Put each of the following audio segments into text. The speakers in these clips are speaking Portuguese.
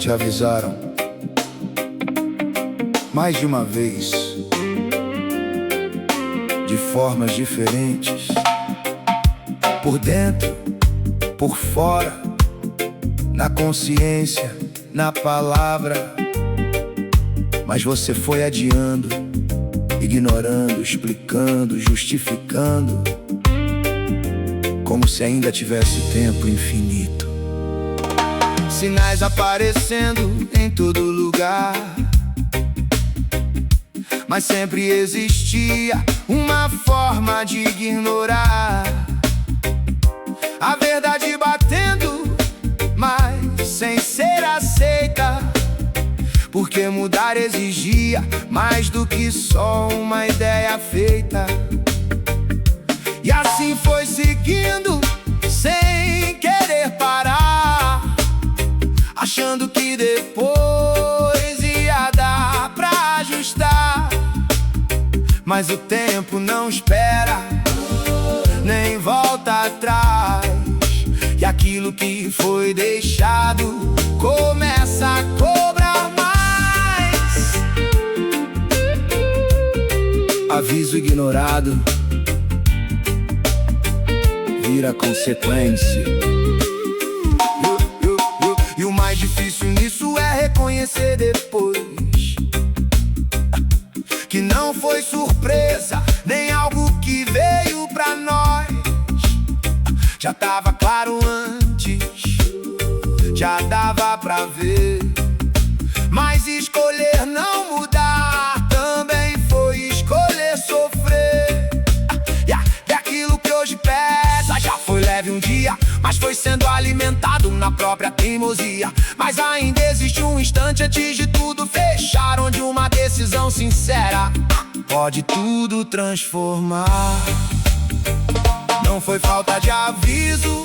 te avisaram mais de uma vez, de formas diferentes, por dentro, por fora, na consciência, na palavra. Mas você foi adiando, ignorando, explicando, justificando, como se ainda tivesse tempo infinito. Sinais aparecendo em todo lugar, mas sempre existia uma forma de ignorar a verdade batendo, mas sem ser aceita, porque mudar exigia mais do que só uma ideia feita. E assim foi seguindo, sem querer parar, achando que depois ia dar pra ajustar. Mas o tempo não espera, nem volta atrás, e aquilo que foi deixado começa a cobrar mais. Aviso ignorado vira consequência. E o mais difícil nisso é reconhecer depois que não foi surpresa, nem algo que veio pra nós. Já tava claro antes, já dava pra ver. Mas escolher não mudar também foi escolher sofrer. E aquilo que hoje pesa já foi leve um dia, mas foi sendo alimentado na própria teimosia. Mas ainda existe um instante antes de tudo fechar, onde uma decisão sincera pode tudo transformar. Não foi falta de aviso,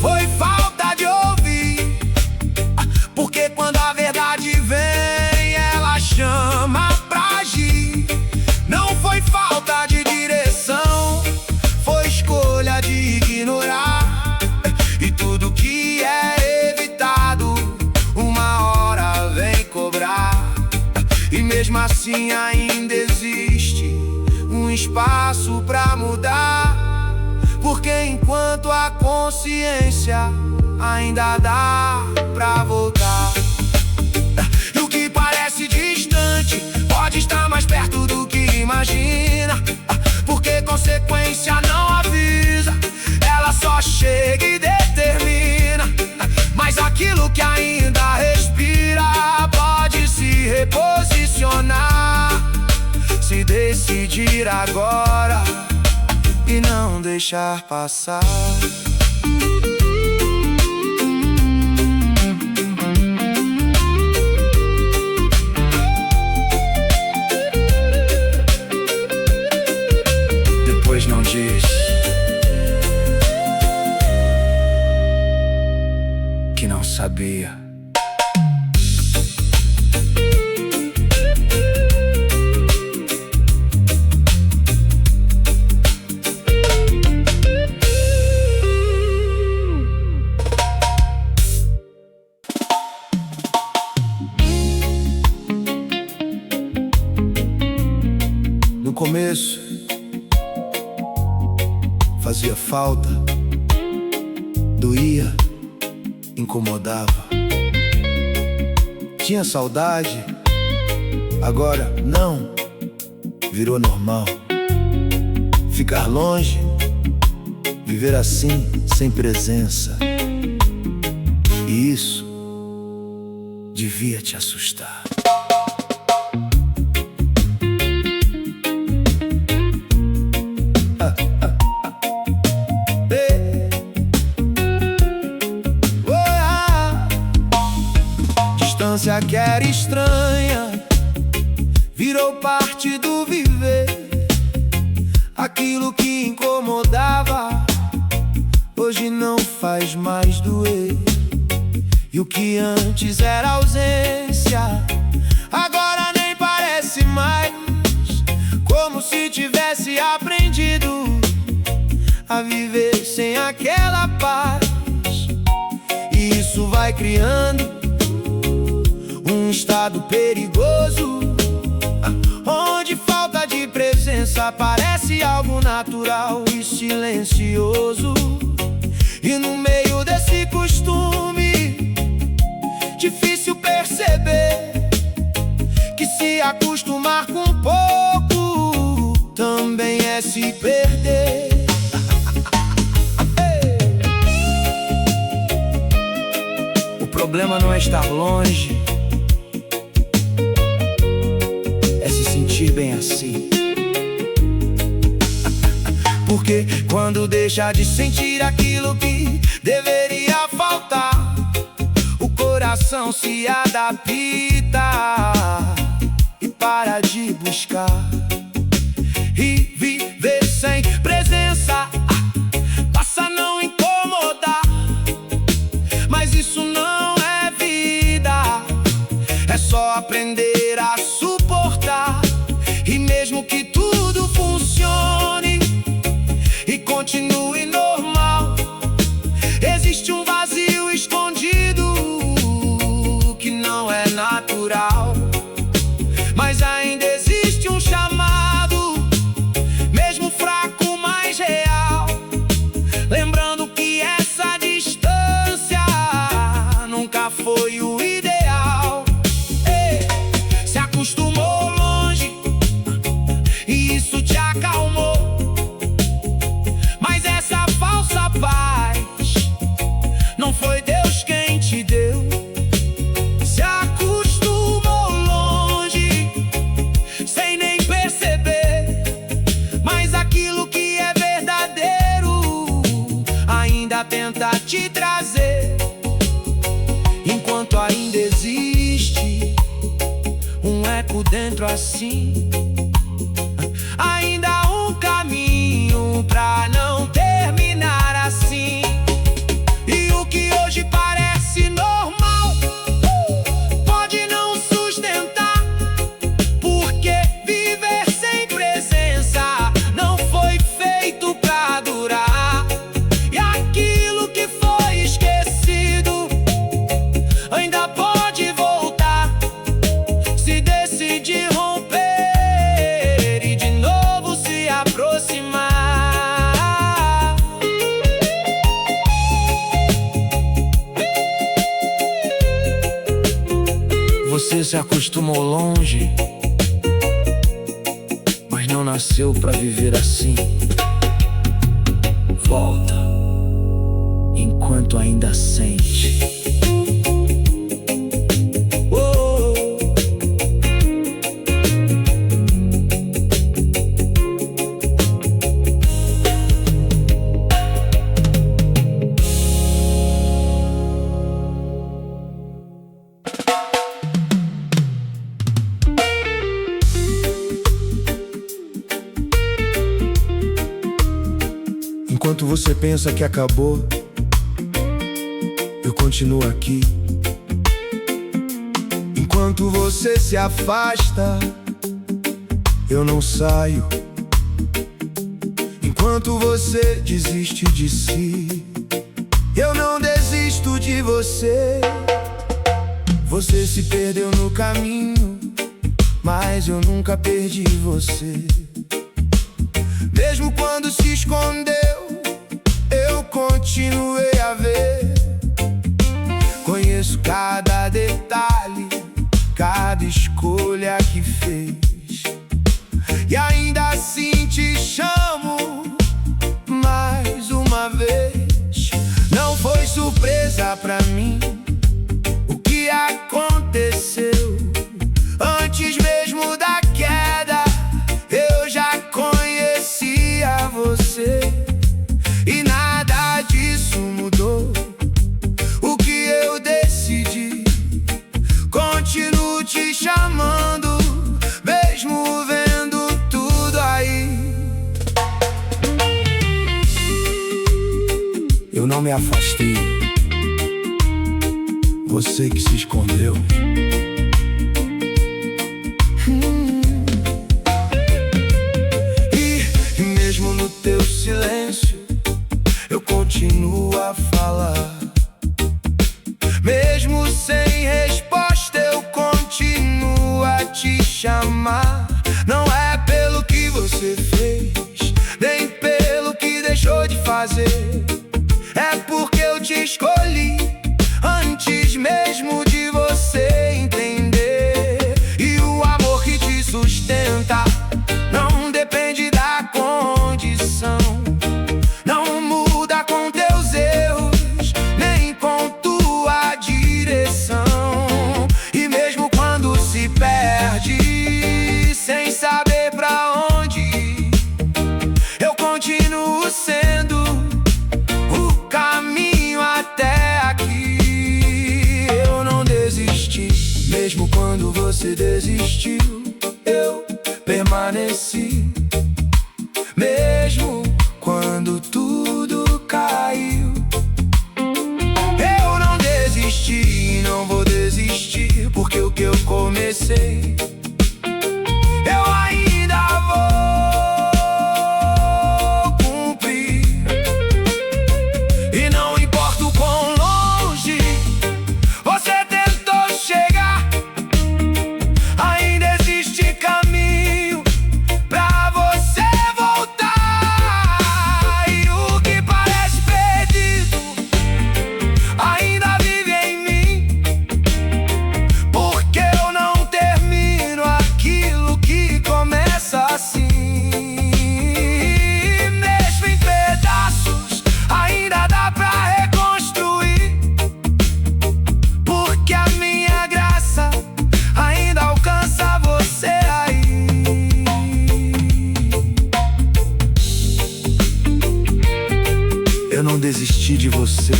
foi falta de ouvir, porque quando a verdade vem, ela chama pra agir. Não foi falta de direção, foi escolha de ignorar. E tudo que é evitado, uma hora vem cobrar. E mesmo assim ainda existe um espaço pra mudar, porque enquanto a consciência ainda dá pra voltar. E o que parece distante pode estar mais perto do que imagina, porque consequência não avisa, ela só chega e determina. Mas aquilo que ainda respira pode se reposicionar, se decidir agora e não deixar passar. Depois não diz que não sabia. No começo fazia falta, doía, incomodava. Tinha saudade, agora não, virou normal. Ficar longe, viver assim, sem presença. E isso devia te assustar. Distância que era estranha virou parte do viver. Aquilo que incomodava hoje não faz mais doer. E o que antes era ausência agora nem parece mais, como se tivesse aprendido a viver sem aquela paz. E isso vai criando num estado perigoso, onde falta de presença parece algo natural e silencioso. E no meio desse costume, difícil perceber que se acostumar com pouco também é se perder. O problema não é estar longe, é se sentir bem assim. Porque quando deixa de sentir aquilo que deveria faltar, o coração se adapta e para de buscar. E viver sem presença passa a não incomodar. Mas isso não é vida, é só aprender a suportar. E mesmo que tudo funcione e continue normal, existe um vazio escondido que não é natural. Mas ainda existe um chamado, mesmo fraco, mais real. Lembrando que essa distância nunca foi o ideal. Se acostumou longe e isso te acalmou, mas essa falsa paz não foi Deus quem te deu. Se acostumou longe sem nem perceber, mas aquilo que é verdadeiro ainda tenta te trazer. Enquanto ainda existe um eco dentro assim, ainda há um caminho pra não terminar assim. E o que hoje parece normal pode não sustentar, porque viver sem presença não foi feito pra durar. E aquilo que foi esquecido ainda pode voltar, se decidir romper e de novo se aproximar. Você se acostumou longe, mas não nasceu pra viver assim. Volta enquanto ainda sente. Enquanto você pensa que acabou, eu continuo aqui. Enquanto você se afasta, eu não saio. Enquanto você desiste de si, eu não desisto de você. Você se perdeu no caminho, mas eu nunca perdi você. Mesmo quando se escondeu, eu continuei a ver. Conheço cada detalhe, cada escolha que fez. E ainda assim te chamo mais uma vez. Não foi surpresa pra mim o que aconteceu. Antes mesmo da queda, eu já conhecia você. E nada disso mudou. O que eu decidi, continuo te chamando, mesmo vendo tudo aí. Eu não me afastei, você que se escondeu. E mesmo no teu silêncio, eu continuo a falar. Mesmo sem resposta, eu continuo. É porque eu te escolhi antes mesmo de você entender. E o amor que te sustenta não depende da condição, não muda com teus erros, nem com tua direção. E mesmo quando se perde, sem saber pra onde ir, eu continuo sendo o caminho até aqui. Eu não desisti, mesmo quando você desistiu, eu permaneci. Mesmo quando tudo caiu, eu não desisti e não vou desistir, porque o que eu comecei, eu ainda vou cumprir. E não importa o quão longe você tentou chegar, ainda existe caminho pra você voltar. E o que parece perdido ainda vive em mim, porque eu não termino aquilo que começa assim. Mesmo em pedaços, ainda dá pra reconstruir, porque a minha graça ainda alcança você aí. Eu não desisti de você,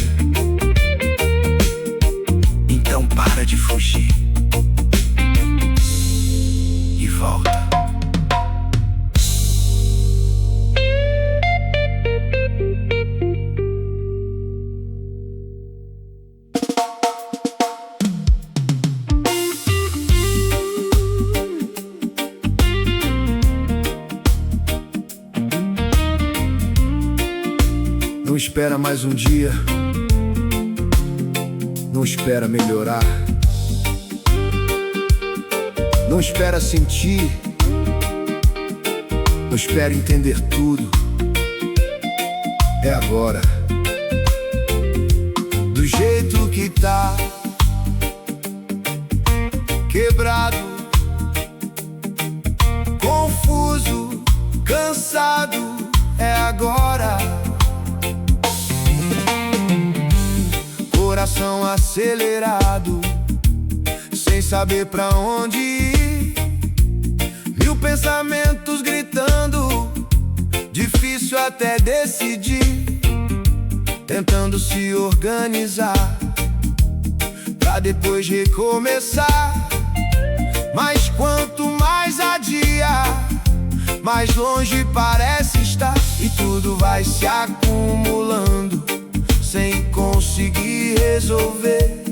então para de fugir e volta. Não espera mais um dia, não espera melhorar, não espera sentir, não espera entender tudo. É agora, do jeito que tá, quebrado, confuso, cansado. É agora, coração acelerado, sem saber pra onde ir, mil pensamentos gritando, difícil até decidir, tentando se organizar pra depois recomeçar. Mas quanto mais adia, mais longe parece estar, e tudo vai se acumulando sem conseguir resolver,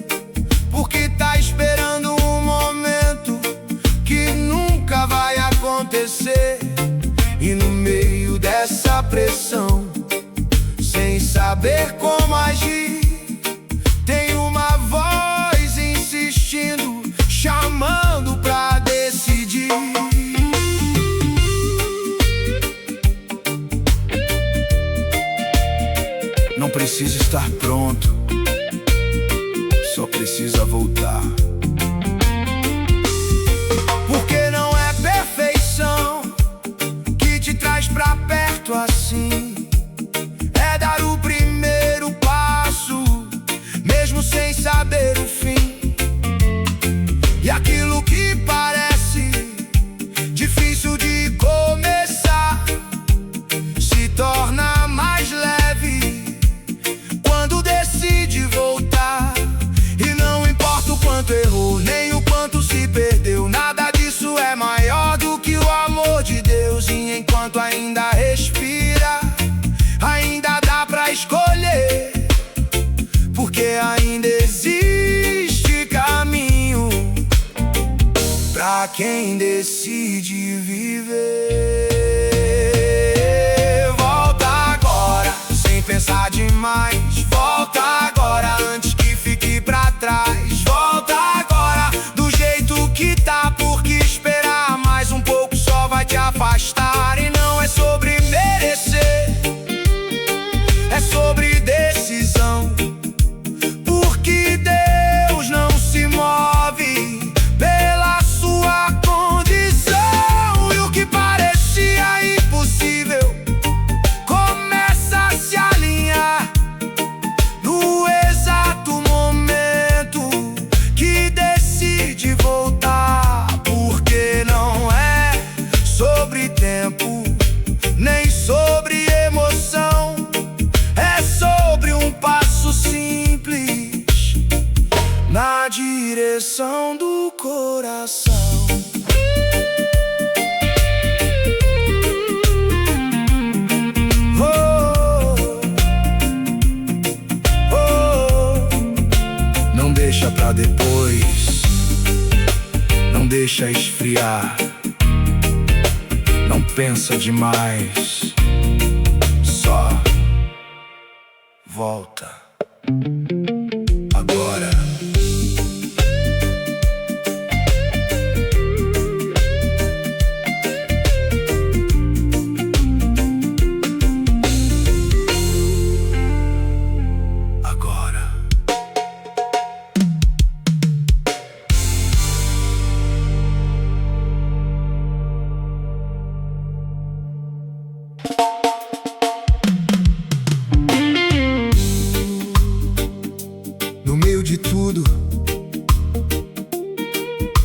porque tá esperando um momento que nunca vai acontecer. E no meio dessa pressão, sem saber como agir, tem uma voz insistindo, chamando pra decidir. Não precisa estar pronto, só precisa voltar. Porque não é perfeição que te traz pra perto assim, é dar o primeiro passo, mesmo sem saber o fim. E aquilo que parece difícil de começar se torna mais leve quando decide voltar. E não importa o quanto errou, nem o quanto se perdeu, nada disso é maior do que o amor de Deus. E enquanto ainda respira, ainda dá pra escolher, porque ainda existe caminho pra quem decide viver. Volta agora, sem pensar demais. Volta agora, antes que fique pra trás. Volta agora, do jeito que tá, porque esperar mais um pouco só vai te afastar. E não é sobre merecer, é sobre decidir. deixa pra depois, não deixa esfriar, não pensa demais, só volta agora. No meio de tudo,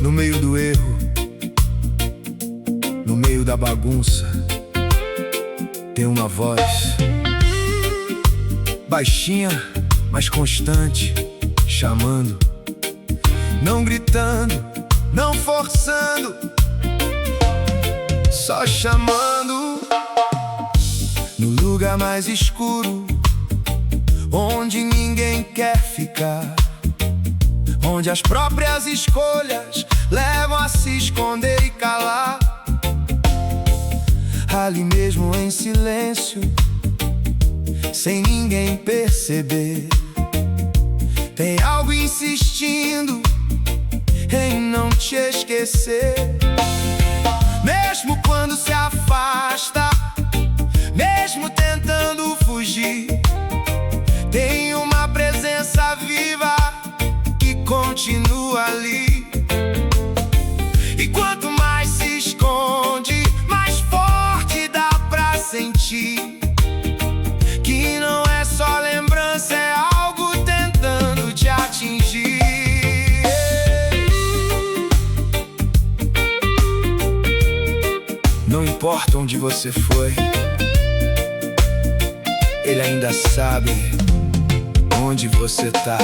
no meio do erro, no meio da bagunça, tem uma voz baixinha, mas constante, chamando, não gritando, não forçando, só chamando. No lugar mais escuro, onde ninguém quer ficar, onde as próprias escolhas levam a se esconder e calar. Ali mesmo em silêncio, sem ninguém perceber, tem algo insistindo em não te esquecer. Mesmo quando se afasta, mesmo tentando fugir, tem uma presença viva que continua ali. E quanto mais se esconde, mais forte dá pra sentir que não é só lembrança, é algo tentando te atingir. Não importa onde você foi, ele ainda sabe onde você tá.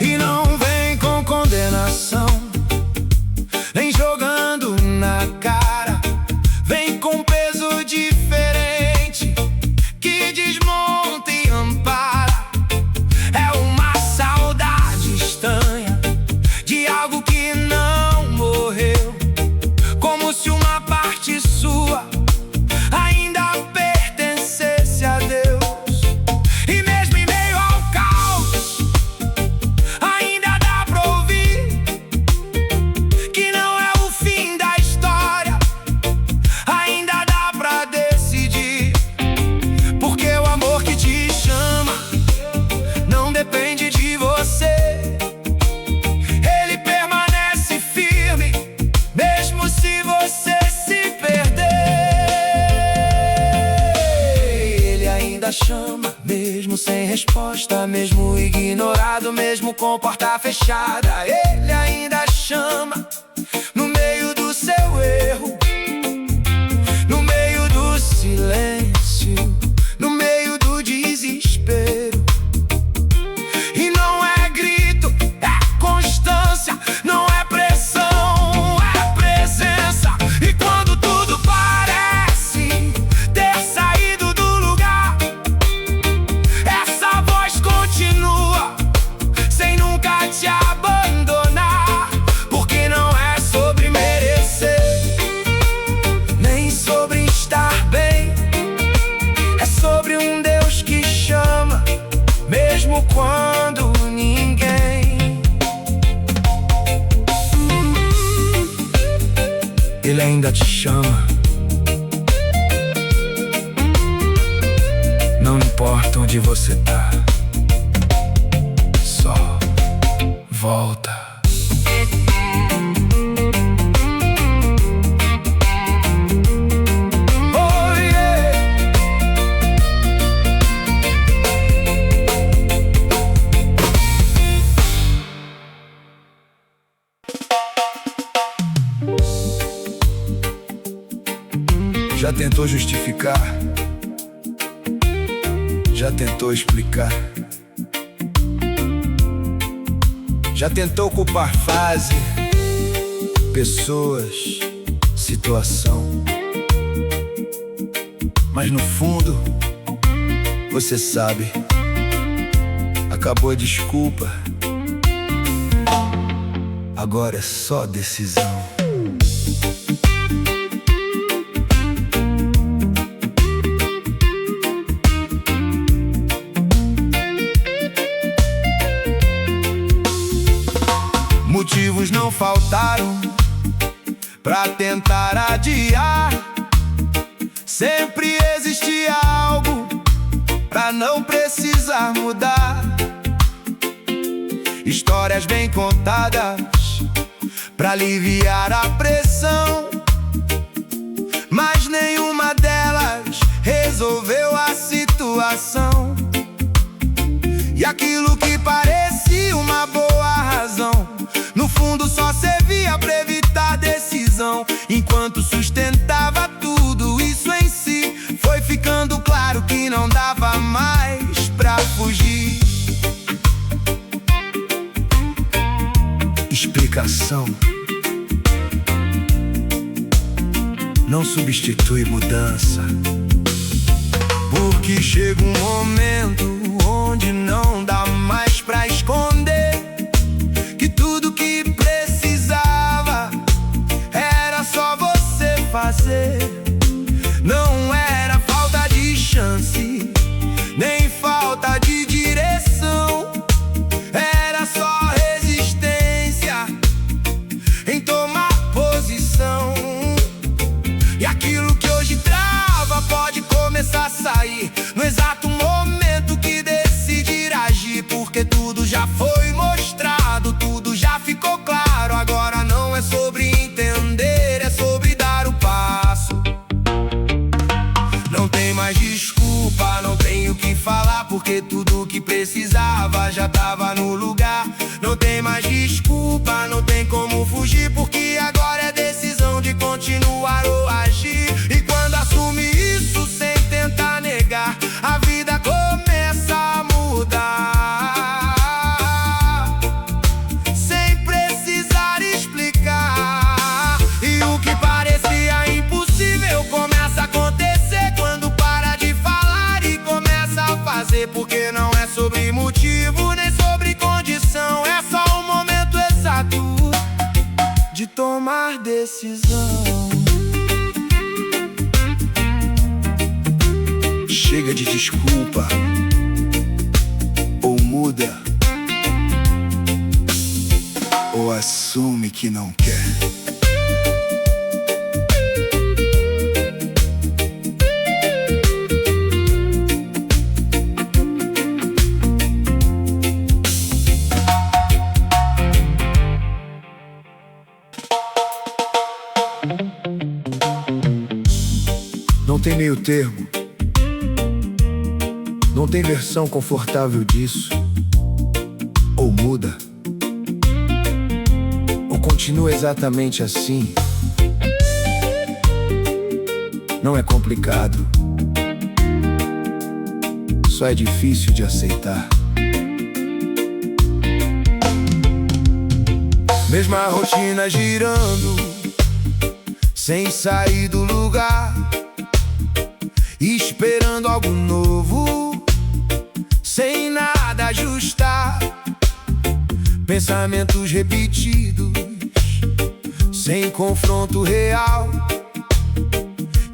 E não vem com condenação, nem jogando na cara, vem com peso diferente que desmonta e ampara. É uma saudade estranha de algo que não morreu, como se uma parte sua ainda pertencesse a Deus. E mesmo em meio ao caos, ainda dá pra ouvir que não é o fim da história, ainda dá pra decidir, porque o amor que te chama não depende de você. Ele permanece firme, mesmo se você se perder. Ele ainda chama, mesmo sem resposta, mesmo ignorado, mesmo com porta fechada. Ele ainda chama, no meio do seu erro, no meio do silêncio, no meio do desespero. E não é grito, é constância, não é pressão, é presença. E quando tudo parece ter saído do lugar, essa voz continua, sem nunca te abandonar. Porque não é sobre merecer, nem sobre estar bem, é sobre um Deus que chama, mesmo quando ninguém. Ele ainda te chama, não importa onde você tá, só volta. Oh, yeah. Já tentou justificar, já tentou explicar, já tentou culpar fase, pessoas, situação. Mas no fundo, você sabe, acabou a desculpa. Agora é só decisão. Motivos não faltaram pra tentar adiar. Sempre existia algo pra não precisar mudar. Histórias bem contadas pra aliviar a pressão, mas nenhuma delas resolveu a situação. E aquilo que parecia uma boa razão, no fundo só servia pra evitar decisão. Enquanto sustentava tudo isso em si, foi ficando claro que não dava mais pra fugir. Explicação não substitui mudança, porque chega um momento onde não dá mais pra esconder que tudo que precisava era só você fazer. Não era falta de chance, nem falta de direção, era só resistência em tomar posição. E aquilo que hoje trava pode começar a sair no exato momento que decidir agir, porque tudo já foi mostrado, tudo já ficou claro. Agora não é sobre entender, é sobre dar o passo. Não tem mais desculpa, não tenho o que falar, porque tudo que precisava já tava no lugar. Não tem mais desculpa, não tem como fugir, porque agora é decisão de continuar ou agir. E quando assume isso sem tentar negar, a vida começa a mudar, sem precisar explicar. E o que parecia impossível começa a acontecer quando para de falar e começa a fazer. Porque não é sobre motivo nem sobre condição, é só o momento exato de tomar decisão. Chega de desculpa, ou muda, ou assume que não quer. Não tem meio termo, não tem versão confortável disso. Ou muda, ou continua exatamente assim. Não é complicado, só é difícil de aceitar. Mesma rotina girando, sem sair do lugar, esperando algo novo, sem nada ajustar. Pensamentos repetidos, sem confronto real,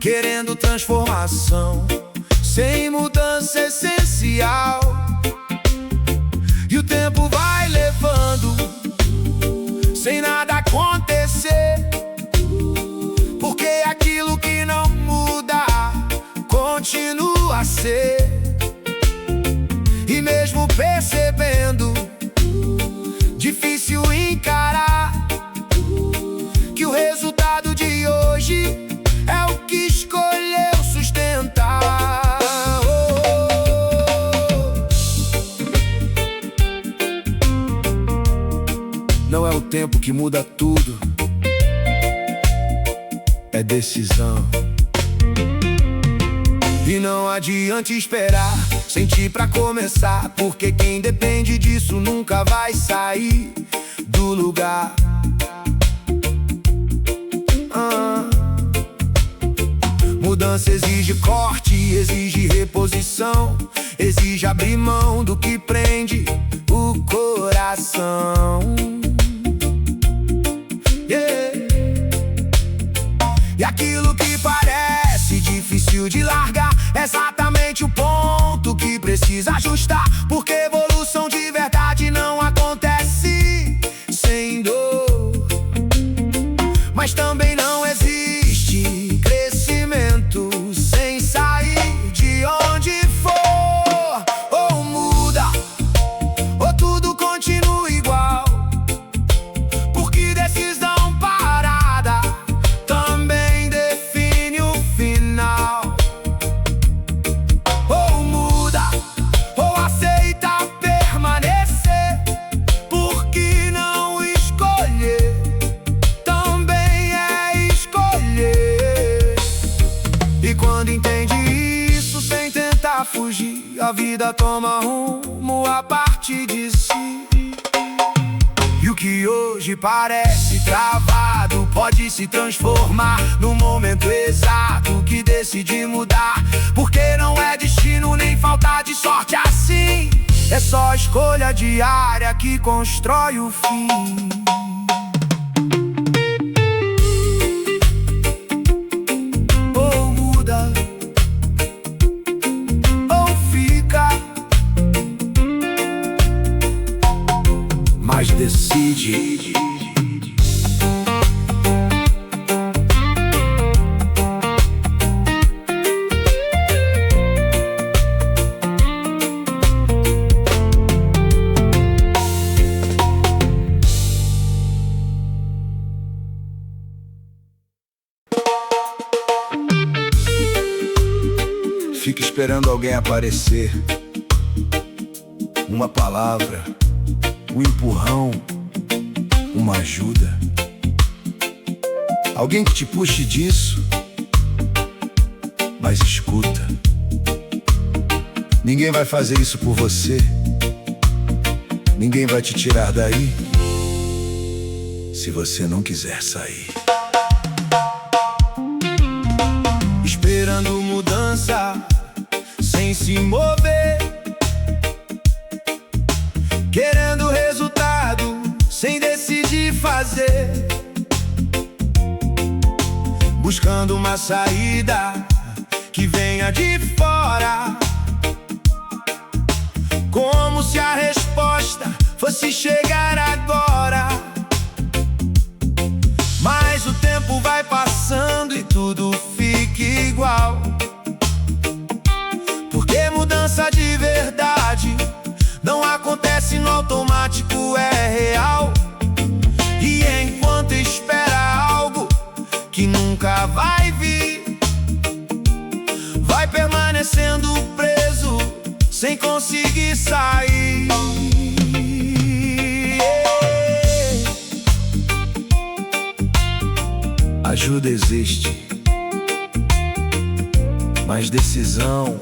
querendo transformação, sem mudança essencial. E o tempo vai levando, sem nada acontecer, porque aquilo que não muda continua a ser. E mesmo percebendo, difícil encarar que o resultado de hoje é o que escolheu sustentar. Não é o tempo que muda tudo, é decisão. E não adianta esperar, sentir pra começar, porque quem depende disso nunca vai sair do lugar. Mudança exige corte, exige reposição, exige abrir mão do que prende o coração. E aquilo que parece difícil de largar é exatamente o ponto que precisa ajustar, porque evolução de verdade não acontece sem dor. Mas também não existe crescimento sem sair de onde for. Ou muda, ou tudo continua igual, porque decisão parada também define o final. Ou muda, ou aceita permanecer, porque não escolher também é escolher. E quando entende isso sem tentar fugir, a vida toma rumo a partir de si. E o que hoje parece travado pode se transformar no momento exato que decide mudar, porque não é destino nem falta de sorte assim, é só a escolha diária que constrói o fim. Ou muda, ou fica, mas decide. Fica esperando alguém aparecer, uma palavra, um empurrão, uma ajuda, alguém que te puxe disso. Mas escuta, ninguém vai fazer isso por você, ninguém vai te tirar daí se você não quiser sair. Esperando mudança sem se mover, querendo resultado sem decidir fazer, buscando uma saída que venha de fora, como se a resposta fosse chegar agora. Mas o tempo vai passando e tudo fica igual, porque mudança de verdade não acontece no automático, é real. E enquanto espera algo que nunca vai vir, vai permanecendo preso sem conseguir sair. Ajuda existe, mas decisão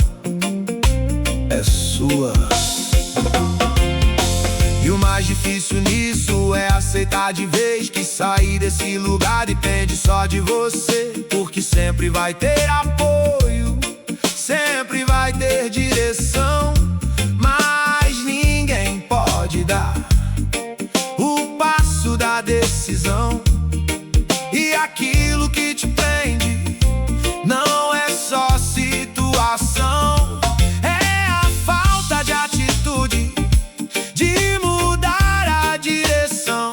é sua. E o mais difícil nisso é aceitar de vez que sair desse lugar depende só de você, porque sempre vai ter apoio, sempre vai ter direção, mas ninguém pode dar o passo da decisão. E aquilo que te prende não é só situação, é a falta de atitude de mudar a direção.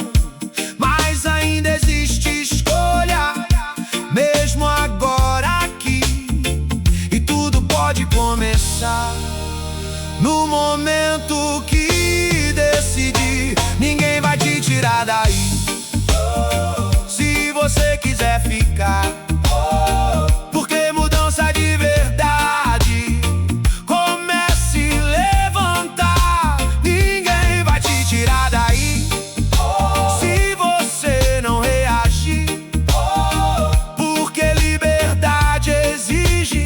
Mas ainda existe escolha, mesmo agora aqui, e tudo pode começar no momento que decidir. Ninguém vai te tirar daí se você quiser ficar, porque mudança de verdade comece a levantar. Ninguém vai te tirar daí se você não reagir, porque liberdade exige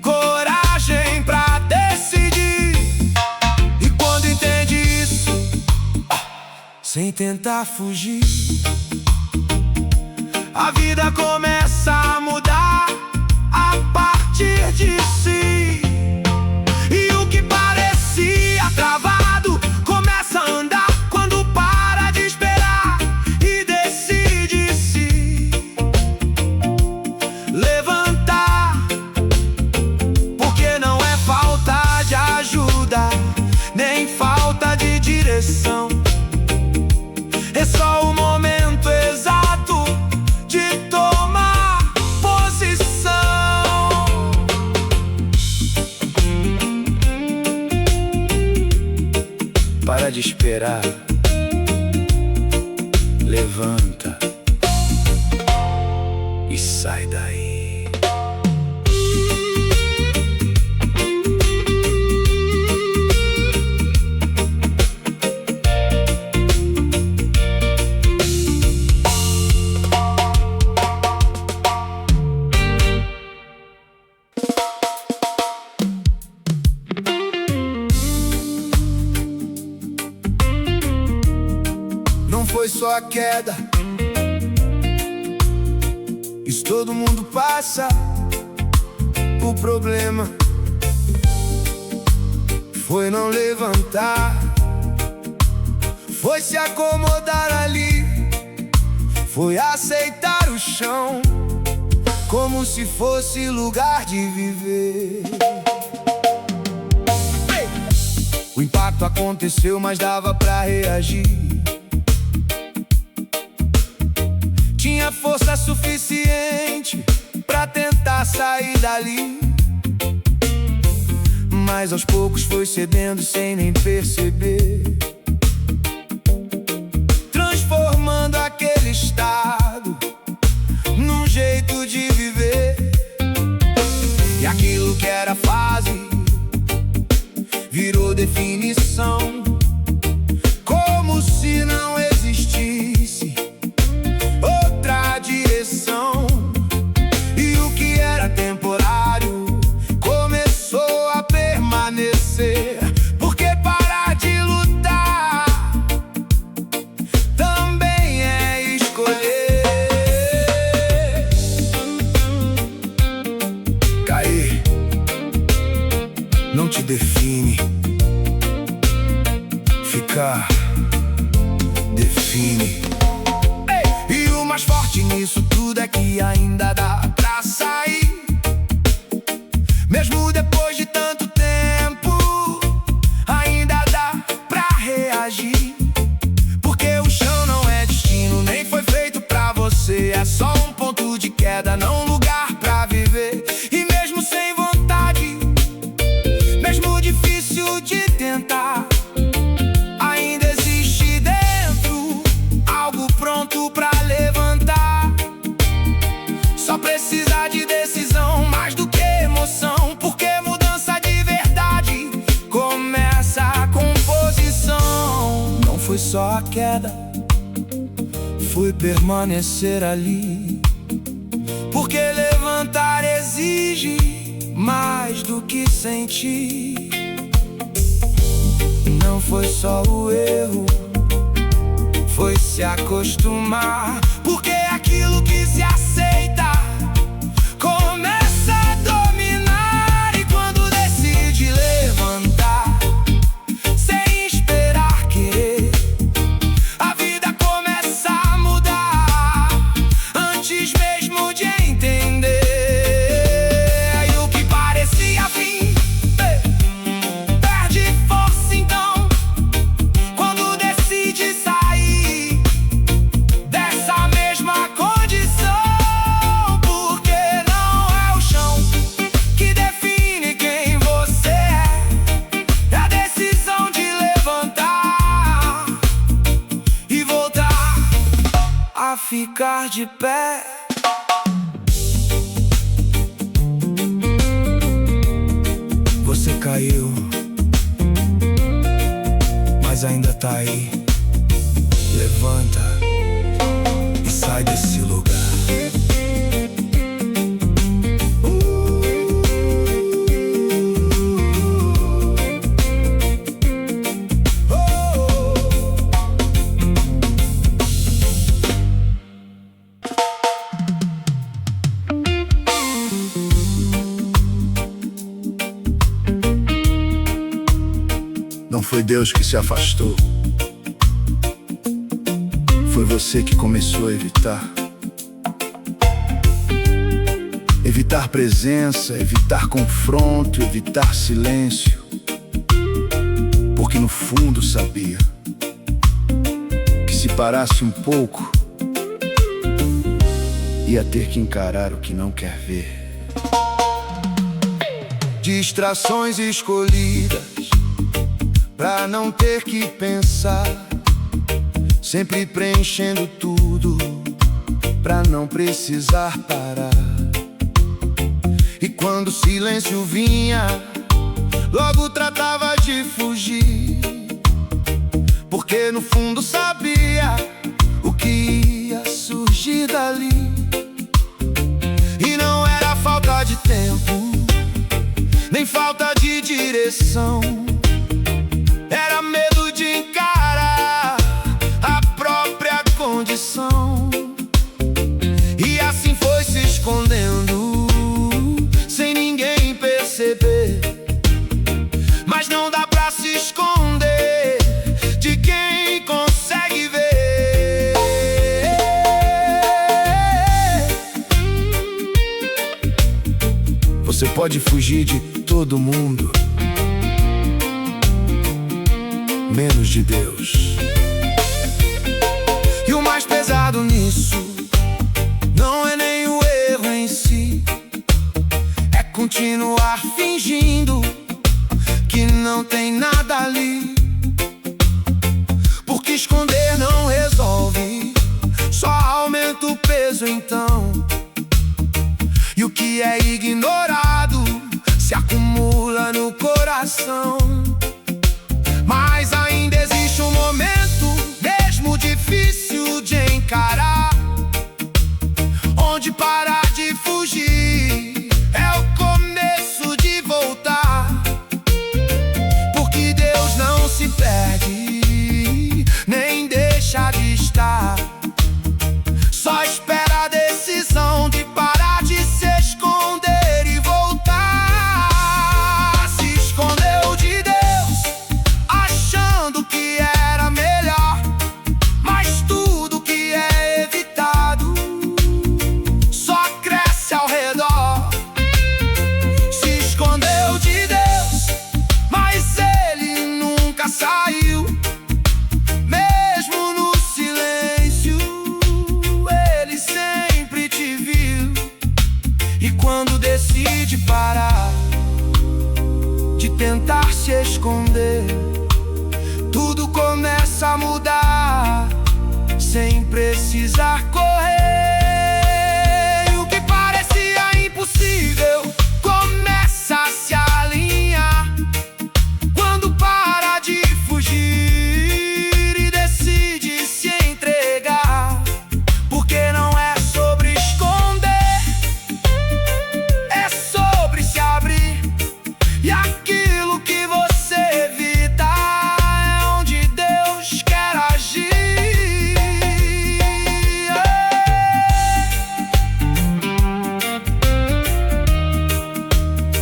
coragem pra decidir. E quando entende isso, sem tentar fugir, a vida começa a mudar a É só o momento exato de tomar posição. Para de esperar, levanta e sai daí. Não foi só a queda, isso todo mundo passa. O problema foi não levantar, foi se acomodar ali, foi aceitar o chão como se fosse lugar de viver. O impacto aconteceu, mas dava pra reagir. Tinha força suficiente pra tentar sair dali, mas aos poucos foi cedendo sem nem perceber, transformando aquele estado num jeito de viver. E aquilo que era fase virou definição, como se não existisse outra direção. E o que era temporário começou a permanecer, porque parar de lutar também é escolher. Cair não te define, ficar define. E o mais forte nisso tudo é que ainda dá pra sair, mesmo depois de tanto tempo. Ainda dá pra reagir, porque o chão não é destino, nem foi feito pra você. É só um ponto de queda, não um lugar pra viver. E mesmo sem vontade, mesmo difícil de tentar, ainda existe dentro algo pronto pra levantar. Só precisa de decisão, mais do que emoção, porque mudança de verdade começa com posição. Não foi só a queda, foi permanecer ali, porque levantar exige mais do que sentir. Não foi só o erro, foi se acostumar, porque aquilo que se aceita começa a dominar. E quando decide levantar, sem esperar querer, a vida começa a mudar, antes mesmo de entender. E o que parecia fim perde força então, quando decide sair dessa mesma condição. Porque não é o chão que define quem você é a decisão de levantar e voltar a ficar de pé. Você caiu, mas ainda tá aí. Levanta e sai desse lugar. Não foi Deus que se afastou, foi você que começou a evitar. Evitar presença, evitar confronto, evitar silêncio, porque no fundo sabia que se Se parasse um pouco, ia ter que encarar o que não quer ver. Distrações escolhidas pra não ter que pensar, sempre preenchendo tudo pra não precisar parar. E quando o silêncio vinha, logo tratava de fugir, porque no fundo sabia o que ia surgir dali. E não era falta de tempo, nem falta de direção, era medo de encarar a própria condição. E assim foi se escondendo, sem ninguém perceber. Mas não dá pra se esconder de quem consegue ver. Você pode fugir de todo mundo, menos de Deus. E o mais pesado nisso não é nem o erro em si, é continuar fingindo que não tem nada ali. Porque esconder não resolve, só aumenta o peso então. E o que é ignorado se acumula no coração. Mas ainda existe um momento, mesmo difícil de encarar, onde parar de fugir é o começo de voltar. Porque Deus não se perde, nem deixa de estar, só espera a decisão de parar de se esconder e voltar. Se escondeu de Deus, achando que era melhor, mas tudo que é evitado só cresce ao redor. Se escondeu de Deus, mas Ele nunca saiu. Mesmo no silêncio, Ele sempre te viu. E quando decide parar de tentar se esconder, tudo começa a mudar, sem precisar correr. E o que parecia impossível começa a se alinhar, quando para de fugir e decide se entregar. Porque não é sobre esconder, é sobre se abrir. E aquilo que você evita é onde Deus quer agir.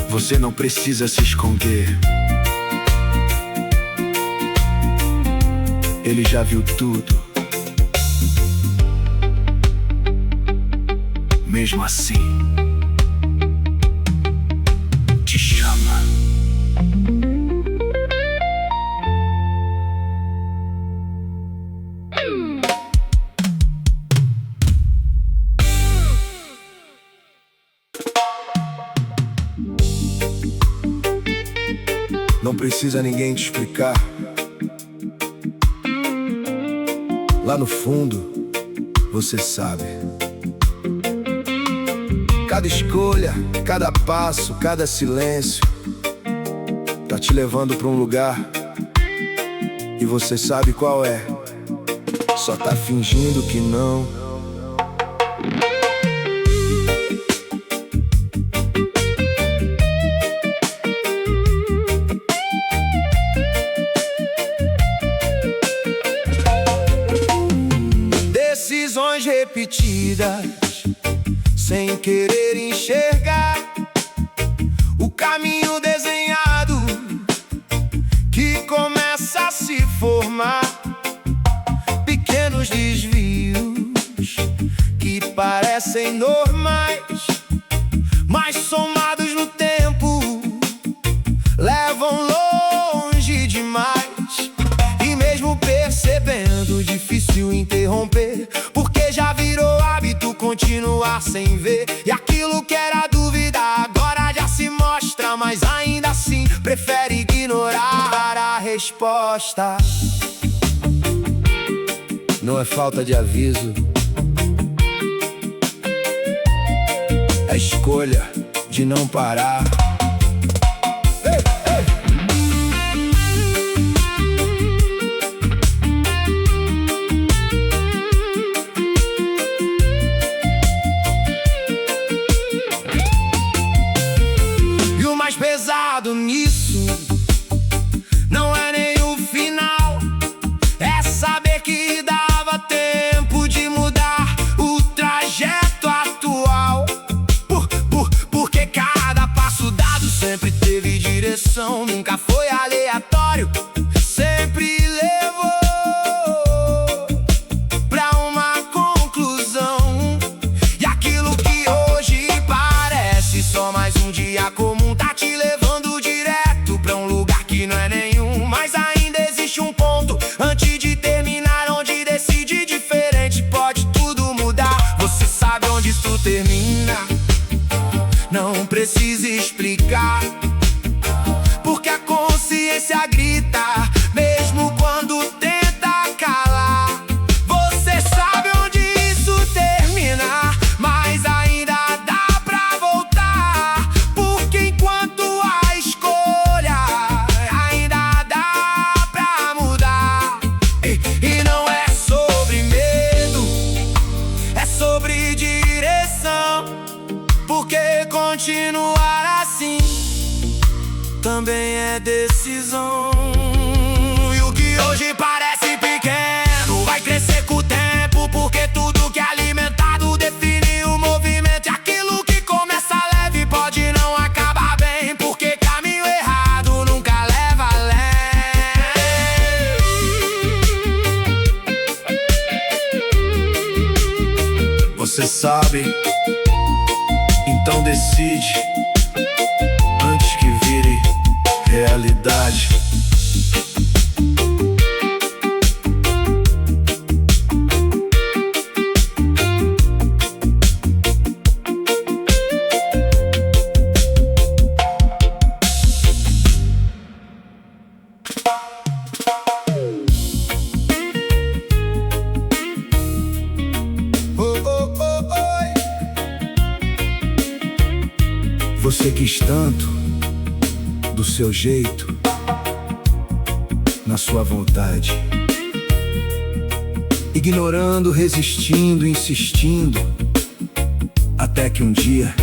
Você não precisa se esconder, Ele já viu tudo. Mesmo assim, te chama. Não precisa ninguém te explicar. Lá no fundo, você sabe. Cada escolha, cada passo, cada silêncio tá te levando pra um lugar, e você sabe qual é. Só tá fingindo que não. Decisões repetidas, sem querer enxergar o caminho desenhado que começa a se formar. Pequenos desvios que parecem normais, mas somados no tempo levam longe demais. E mesmo percebendo, difícil difícil interromper, porque já virou hábito continuar sem ver. E aquilo que era dúvida agora já se mostra, mas ainda assim prefere ignorar a resposta. Não é falta de aviso, é escolha de não parar. E o mais pesado nisso não é nem o final, é saber que dava tempo de mudar o trajeto atual. Porque cada passo dado sempre teve direção, nunca foi aleatório, sempre levou pra uma conclusão. E aquilo que hoje parece só mais um dia comum tá te levando direto pra um lugar que não é nenhum. Mas ainda existe um ponto antes de terminar, onde decide diferente, pode tudo mudar. Você sabe onde isso termina, não precisa explicar, porque a consciência grita, mesmo quando tenta calar. Você sabe onde isso termina, mas ainda dá pra voltar, porque enquanto há escolha, ainda dá pra mudar. E não é sobre medo, é sobre direção, porque continuar assim também é decisão. E o que hoje parece pequeno vai crescer com o tempo, porque tudo que é alimentado define o movimento. E aquilo que começa leve pode não acabar bem, porque caminho errado nunca leva além. Você sabe, então decide antes que vire realidade. Você quis tanto, do seu jeito, na sua vontade, ignorando, resistindo, insistindo, até que um dia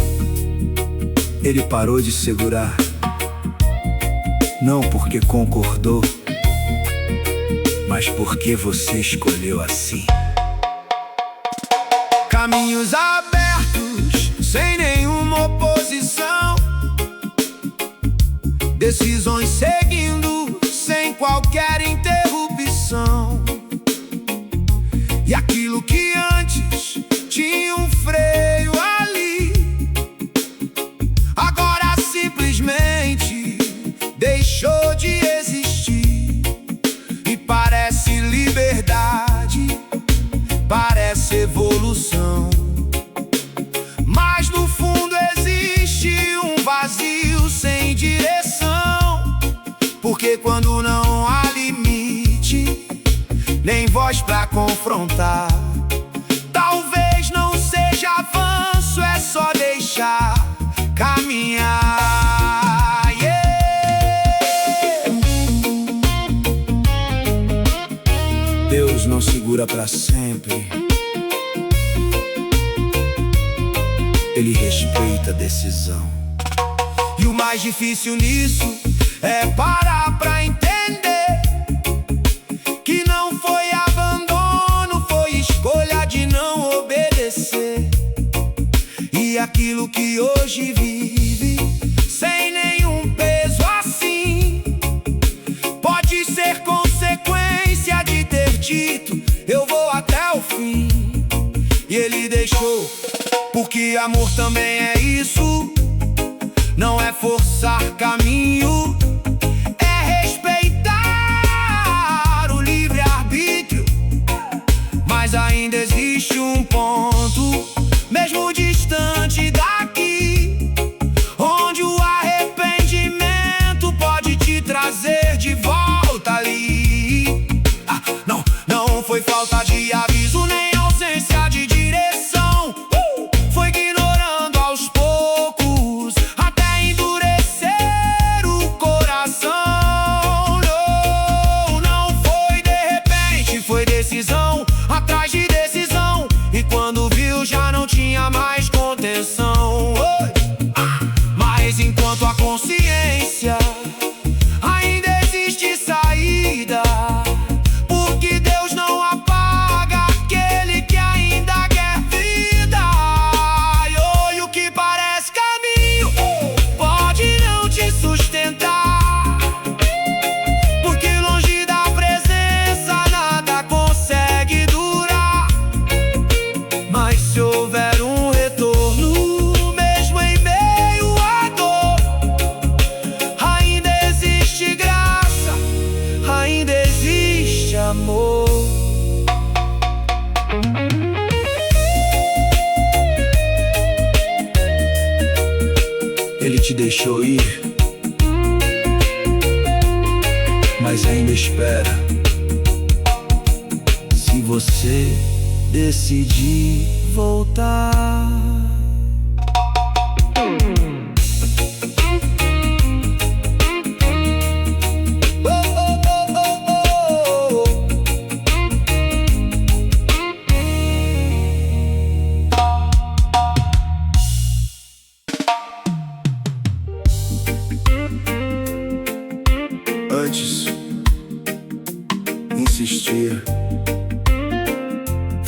ele parou de segurar. Não porque concordou, mas porque você escolheu assim. Caminhos abertos, sem nenhuma oposição, decisões seguindo sem qualquer interrupção. E aquilo que antes tinha um freio ali, agora simplesmente deixou de existir. E parece liberdade, parece evolução, mas no fundo existe um vazio sem direção. Porque quando não há limite, nem voz pra confrontar, talvez não seja avanço, é só deixar caminhar. Yeah. Deus não segura pra sempre, Ele respeita a decisão. E o mais difícil nisso é parar pra entender que não foi abandono, foi escolha de não obedecer. E aquilo que hoje vive, sem nenhum peso assim, pode ser consequência de ter dito: eu vou até o fim. E ele deixou, porque amor também é isso, não é forçar caminho, é respeitar o livre-arbítrio, mas ainda existe um ponto, mesmo distante daqui, onde o arrependimento pode te trazer de volta ali. Não foi falta de aviso nem ausência de direção, foi ignorando aos poucos até endurecer o coração. Não foi de repente, foi decisão atrás de decisão, e quando viu já não tinha mais contenção. Mas enquanto a consciência ainda existe saída, porque Deus não apaga aquele que ainda quer vida. E o que parece caminho pode não te sustentar, porque longe da presença nada consegue durar. Mas se houver um retorno, mesmo em meio à dor, ainda existe graça, ainda existe amor. Ele te deixou ir, mas ainda espera. Se você decidir voltar. Antes, insistia,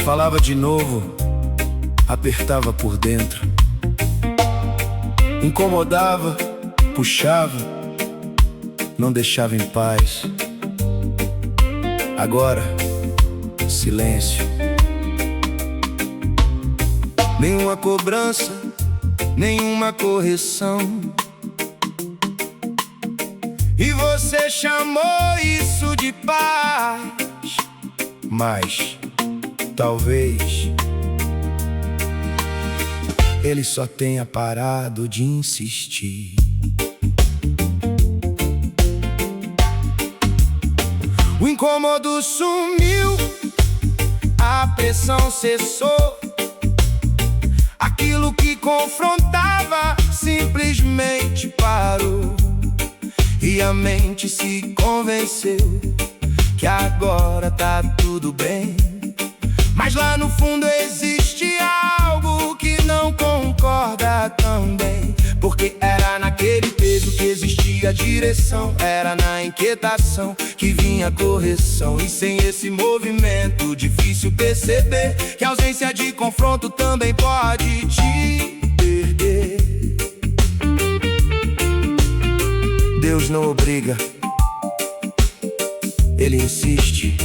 falava de novo, apertava por dentro, incomodava, puxava, não deixava em paz. Agora, silêncio. Nenhuma cobrança, nenhuma correção. E você chamou isso de paz, mas talvez ele só tenha parado de insistir. O incômodo sumiu, a pressão cessou. Aquilo que confrontava simplesmente parou. E a mente se convenceu que agora tá tudo bem. Mas lá no fundo existe algo que não concorda também, porque era naquele peso que existia direção, era na inquietação que vinha correção. E sem esse movimento difícil perceber que a ausência de confronto também pode te perder. Deus não obriga, Ele insiste,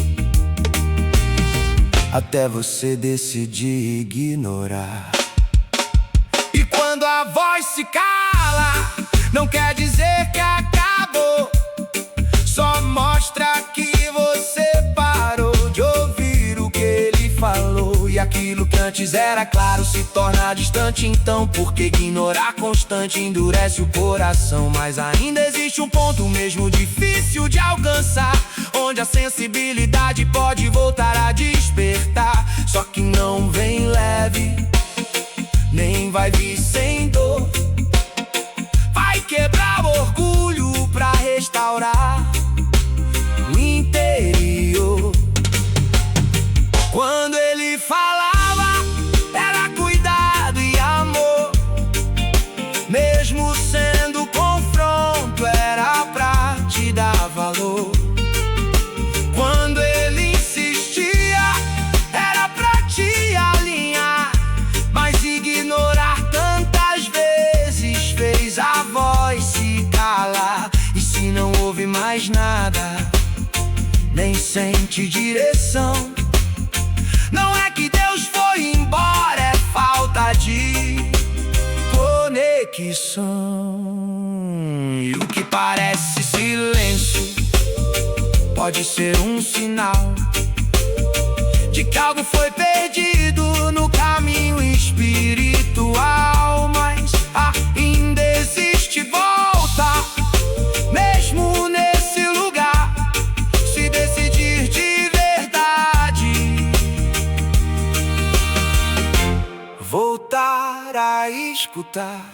até você decidir ignorar. E quando a voz se cala, não quer dizer que acabou, só mostra que você parou de ouvir o que ele falou. E aquilo que antes era claro se torna distante então, porque ignorar constante endurece o coração. Mas ainda existe um ponto mesmo difícil de alcançar, onde a sensibilidade pode voltar a despertar. Só que não vem leve, nem vai vir sem dor. Vai quebrar o orgulho pra restaurar o interior. Quando ele falava, era cuidado e amor. Mesmo sendo confronto, era pra te dar valor. Quando ele insistia, era pra te alinhar. Mas ignorar tantas vezes fez a voz se calar. E se não ouve mais nada, nem sente direção, não é que Deus foi embora, é falta de conexão. E o que parece silêncio pode ser um sinal de de que algo foi perdido no caminho espiritual, mas ainda existe volta, mesmo nesse lugar, se decidir de verdade, voltar a escutar.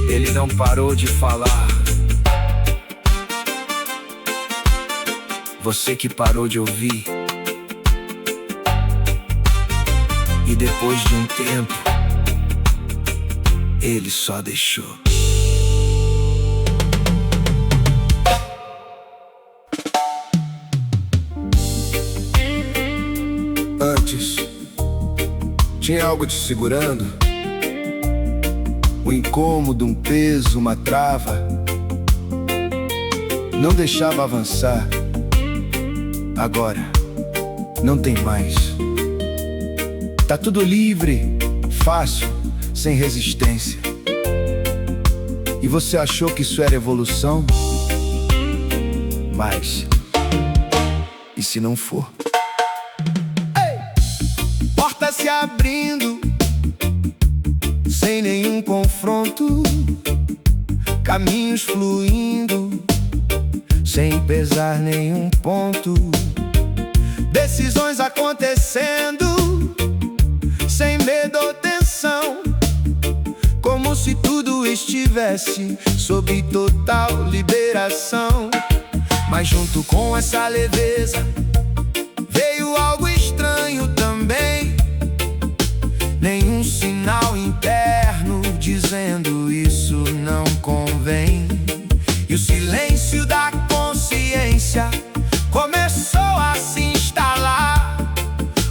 Ele não parou de falar. Você que parou de ouvir. E depois de um tempo, ele só deixou. Antes, tinha algo te segurando. Um incômodo, um peso, uma trava, não deixava avançar. Agora, não tem mais. Tá tudo livre, fácil, sem resistência. E você achou que isso era evolução? Mas, e se não for? Ei! Porta se abrindo sem nenhum confronto, caminhos fluindo, sem pesar nenhum ponto, decisões acontecendo, sem medo ou tensão, como se tudo estivesse sob total liberação. Mas junto com essa leveza, veio algo estranho também. Nenhum sinal interno dizendo isso não convém. E o silêncio da consciência começou a se instalar.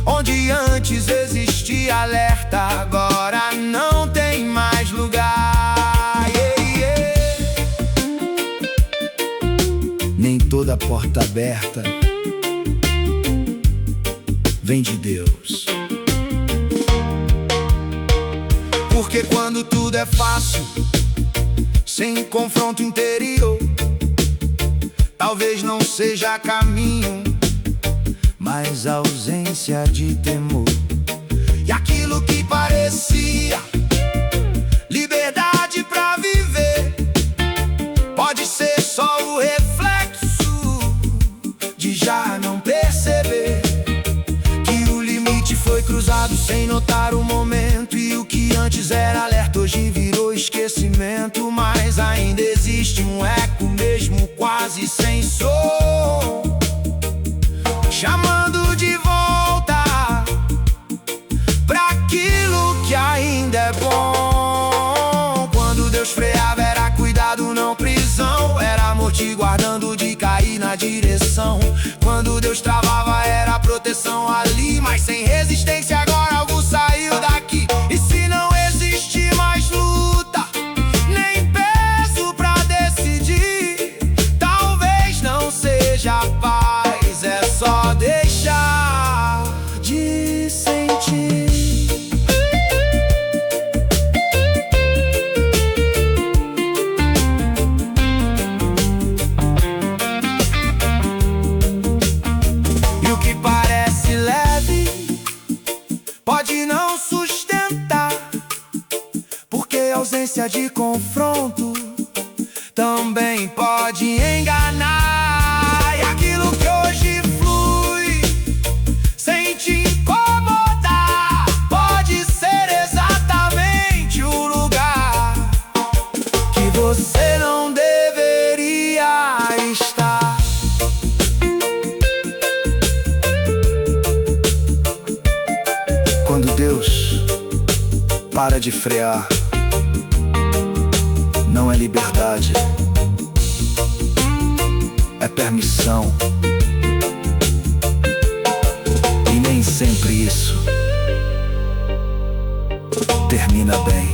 Onde antes existia alerta, agora não tem mais lugar. Nem toda porta aberta vem de Deus. Porque quando tudo é fácil, sem confronto interior, talvez não seja caminho, mas ausência de temor. E aquilo que parecia liberdade pra viver, pode ser só o reflexo de já não perceber que o limite foi cruzado sem notar o momento. E o que antes era alerta hoje virou esquecimento. Mas ainda existe um eco, mesmo quase sem som, chamando de volta pra aquilo que ainda é bom. Quando Deus freava era cuidado, não prisão. Era amor te guardando de cair na direção. Quando Deus travava era proteção ali, mas sem resistência agora algo saiu daqui. E se não existe mais luta, nem peso pra decidir, talvez não seja paz, é só deixar de sentir. E o que parece leve pode não sustentar, porque a ausência de confronto também pode enganar. E aquilo que hoje flui sem te incomodar, pode ser exatamente o lugar que você não deveria estar. Quando Deus para de frear, não é liberdade, é permissão. E nem sempre isso termina bem.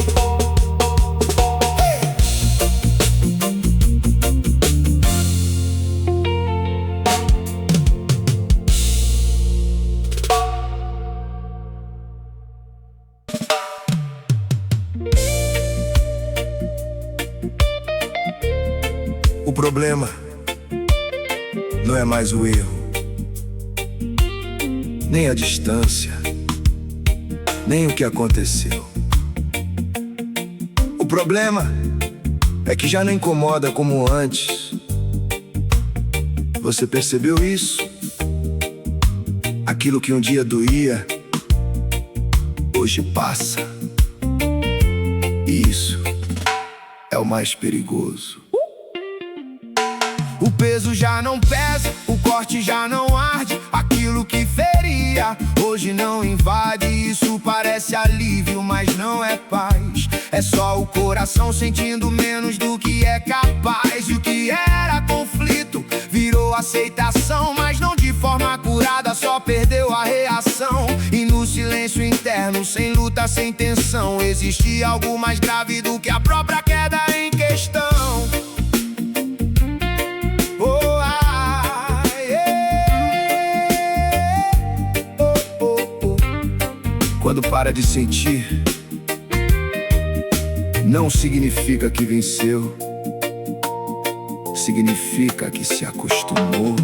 problema não é mais o erro, nem a distância, nem o que aconteceu. O problema é que já não incomoda como antes. Você percebeu isso? Aquilo que um dia doía, hoje passa. E isso é o mais perigoso. O peso já não pesa, o corte já não arde. Aquilo que feria, hoje não invade. Isso parece alívio, mas não é paz. É só o coração sentindo menos do que é capaz. E o que era conflito virou aceitação, mas não de forma curada, só perdeu a reação. E no silêncio interno, sem luta, sem tensão, existe algo mais grave do que a própria queda em questão. Quando para de sentir, não significa que venceu, significa que se acostumou.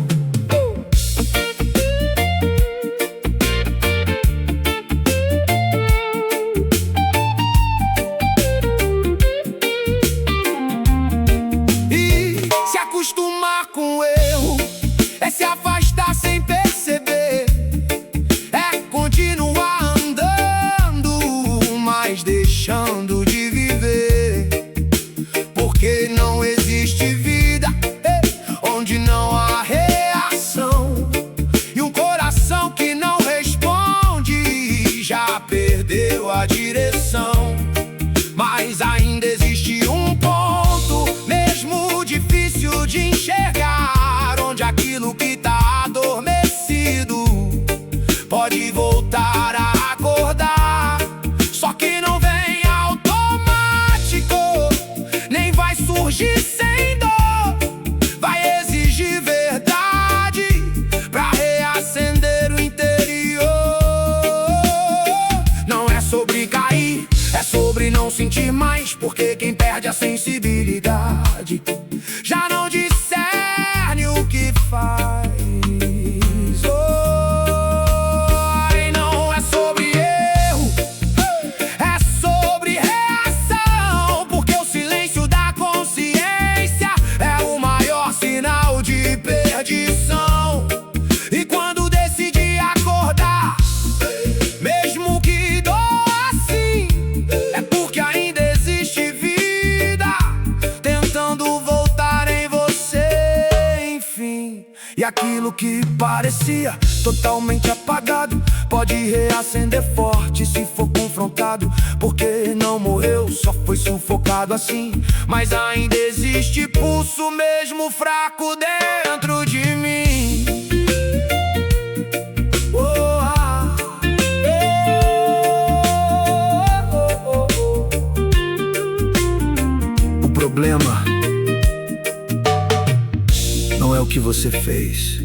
E se acostumar com o erro é se afastar sem perceber, é continuar deixando de viver, porque não existe vida onde não há reação. E um coração que não responde já perdeu a direção. Mas ainda existe um ponto, mesmo difícil de enxergar, onde aquilo que tá adormecido pode voltar a acordar. Só que não vem automático, nem vai surgir sem dor. Vai exigir verdade pra reacender o interior. Não é sobre cair, é sobre não sentir mais, porque quem perde a sensibilidade já não discerne o que faz. E quando decidi acordar, mesmo que doa assim, é porque ainda existe vida tentando voltar em você, enfim. E aquilo que parecia totalmente apagado pode reacender forte se for confrontado, porque não morreu, só foi sufocado assim. Mas ainda existe pulso mesmo fraco dentro de mim. O problema não é o que você fez,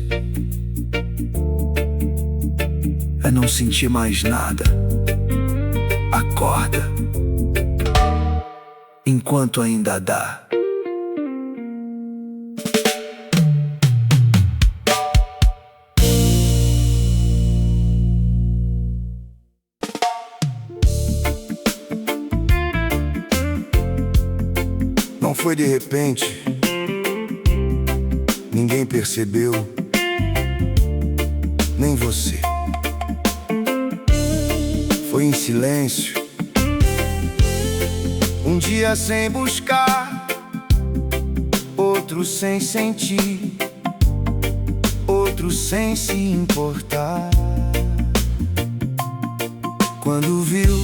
é não sentir mais nada. Acorda enquanto ainda dá. Não foi de repente, ninguém percebeu, nem você. Foi em silêncio, um dia sem buscar, outro sem sentir, outro sem se importar. Quando viu,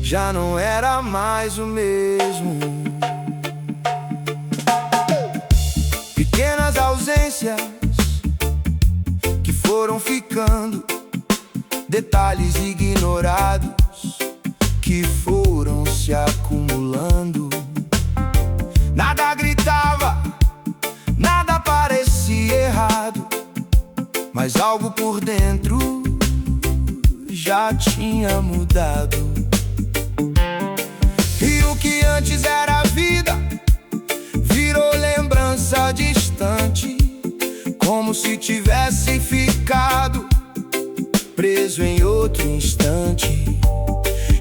já não era mais o mesmo. Pequenas ausências que foram ficando, detalhes ignorados que foram se acumulando. Nada gritava, nada parecia errado, mas algo por dentro já tinha mudado. E o que antes era vida virou lembrança como se tivesse ficado preso em outro instante.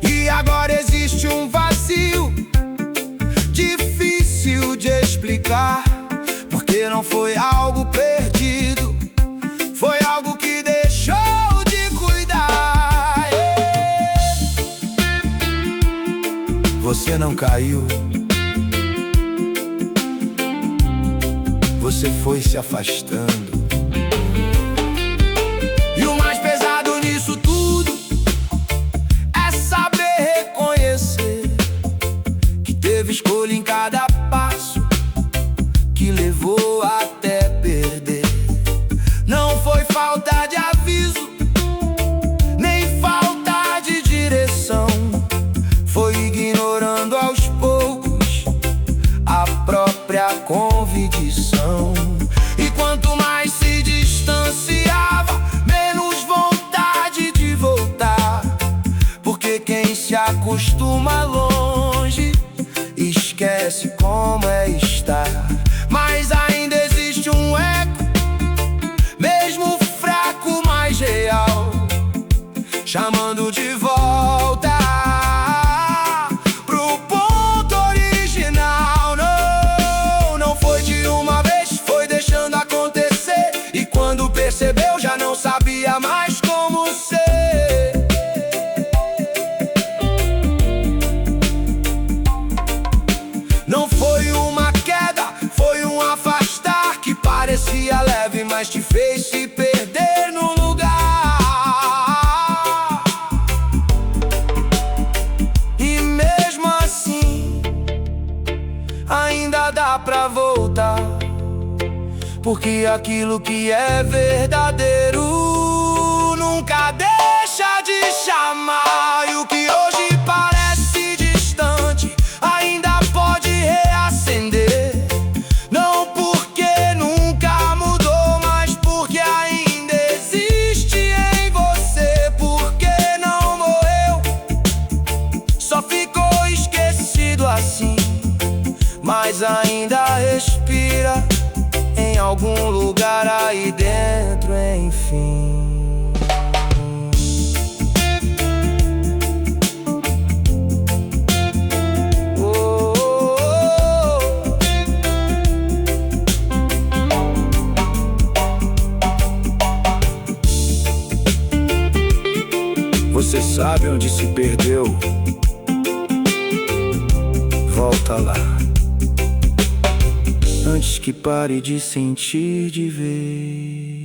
E agora existe um vazio difícil de explicar, porque não foi algo perdido, foi algo que deixou de cuidar. Você não caiu, você foi se afastando. E o mais pesado nisso tudo é saber reconhecer que teve escolha em cada passo que levou até perder. Não foi falta de aviso, nem falta de direção, foi ignorando aos poucos a própria convicção. E quanto mais se distanciava, menos vontade de voltar, porque quem se acostuma longe esquece como é estar. Mas ainda existe um eco, mesmo fraco, mais real, chamando de volta pro ponto original. Não, não foi de uma vez, foi deixando acontecer, e quando percebeu já não sabia mais como ser. Não foi uma queda, foi um afastar que parecia leve, mas te fez se perder no lugar. E mesmo assim, ainda dá pra voltar, porque aquilo que é verdadeiro nunca deixa de chamar. E o que hoje parece distante ainda pode reacender, não porque nunca mudou, mas porque ainda existe em você. Porque não morreu, só ficou esquecido assim, mas ainda respira em algum lugar aí dentro, enfim. Você sabe onde se perdeu? Volta lá, antes que pare de sentir de ver.